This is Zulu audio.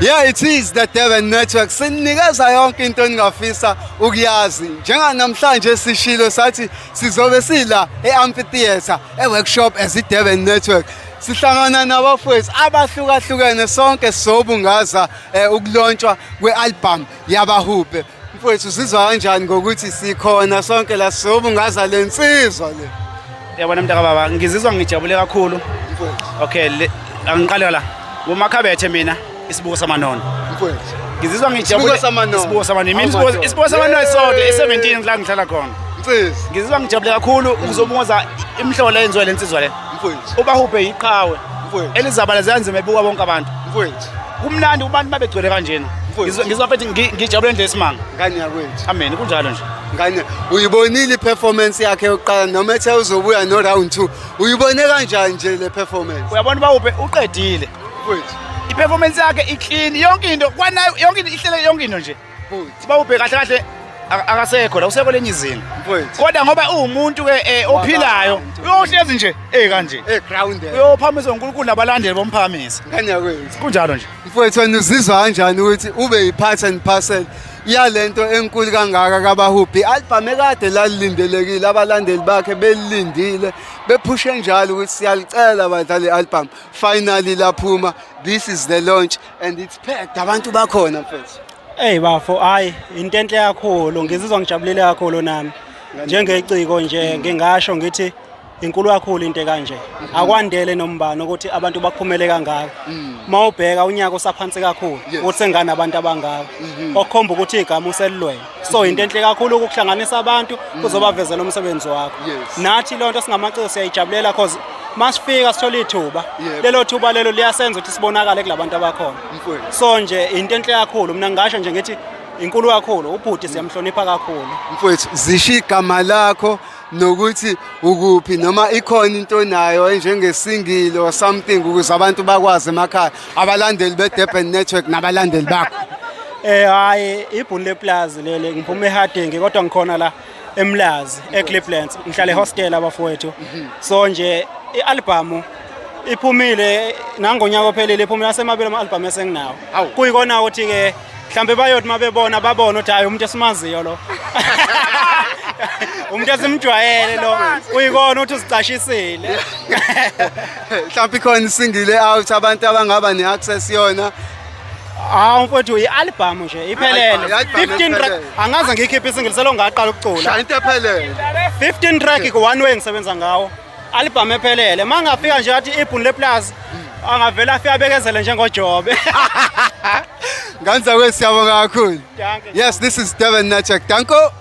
Yeah, it is the Durban Network. Sinikeza yonke into ningafisa ukuyazi. Njenganamhlanje sishilo sathi sizobe sila eAmphitheatre eworkshop as iDurban Network. Sihlangana nabafowethu abahlukahlukene sonke sobungaza ukulonshwa kwealbum yabaHuphe. Mfowethu sizwa kanjani ngokuthi sikhona sonke la sobungaza lensizwa le? Yabona mntaka baba, ngizizwa ngijabule kakhulu. Okay, angiqale la. Umakhabethe mina isibuko samanono. Mfowethu. Ngizizwa ngijabule. Isibuko samanono. Mina isibuko samanono isonke e17 la ngihlala khona. Mfowethu. Ngizizwa ngijabule kakhulu ukuzobungaza imhlolo yenziwe lensizwa le. Mfowethu. ubaHuphe iqhawe. Mfowethu. Elizabala ziyanzima ebuka bonke abantu. Mfowethu. Kumnandi ubantu babegcwele kanjena. Ngizwa mfethu ngijabule nje isimanga. Ngani yakwethu. Amen, kunjalo nje. Ngani uyibonile iperformance yakhe yokuqala noma ethe uzobuya no round 2 uyibone kanjani nje le performance? Uyabona ubaHuphe uqedile. Mfowethu. I-performance yakhe i-clean yonke into kwanayo yonke into ihlele yonke into nje. Mfowethu. ubaHuphe kahle kahle akasekho la usekho lenye izinga. Mfowethu. Kodwa ngoba uwumuntu ke ophilayo uyohlezi nje kanje. Grounded. Uyophamisa uNkulunkulu nabalandeli bomphamisa. Ngani yakwethu. Kunjalo nje. Mfowethu wena uzizwa kanjani ukuthi ube yi-part and parcel yalento enkulu kangaka kabaHuphe? I-album ekade lalilindelekile abalandeli bakhe belilindile bephushe njalo ukuthi siyalicela badlali i-album finally laphuma. This is the launch and it's packed abantu bakhona mfethu. Hey bafo hayi into enhle kakhulu ngizizwa ngijabulile kakhulu nami njengeciko nje ngingasho ngithi inkulu kakhulu into kanje akwandele nombani ukuthi abantu baphumele kangaka mawubheka unyaka osaphansi kakhulu uthi sengana abantu abangaka okukhomba ukuthi igama uselilwele so into enhle kakhulu ukuhlanganisa abantu kuzobavezela umsebenzi wakho nathi lonto singamaciko siyayijabulela cause masifika sithola ithuba lelo thuba lelo liyasenza ukuthi sibonakale kulabantu abakhona so nje into enhle kakhulu mina ngisho nje ngithi inkulu kakhulu ubhuti siyamhlonipha kakhulu Mfowethu zisho igama lakho nokuthi ukuphi noma ikhona into nayo enjengesingile or something ukuze abantu bakwazi emakhaya abalandeli beDurban Network nabalandeli bakho. Hayi ibhuni leplaza lele ngiphuma eHarding kodwa ngikhona la eMlazi eClifflands ngihlala ehostel abafowethu so nje ialbum iphumile nangonyaka ophelele iphumile asemabili ama-album esenginawo kuyikona ukuthi ke mhlambe bayothi mabebona babona ukuthi hayi umuntu esimaziyo lo umuntu esimjwayele lo kuyikona ukuthi usicashisile mhlawumbe ikhona isingile out abantu abangaba ne-access yona. Mfowethu i-album nje iphelele 15 track angaze ngikhiphe isingile selo ngaqala ukucula into ephelele 15 track ku-one way ngisebenza ngawo album ephelele mangafika nje athi ibhuni leplaza angavela afike abekezele njengoJobe. Nganza kwesiyabonga kakhulu. Yes, this is Durban Network. Danko.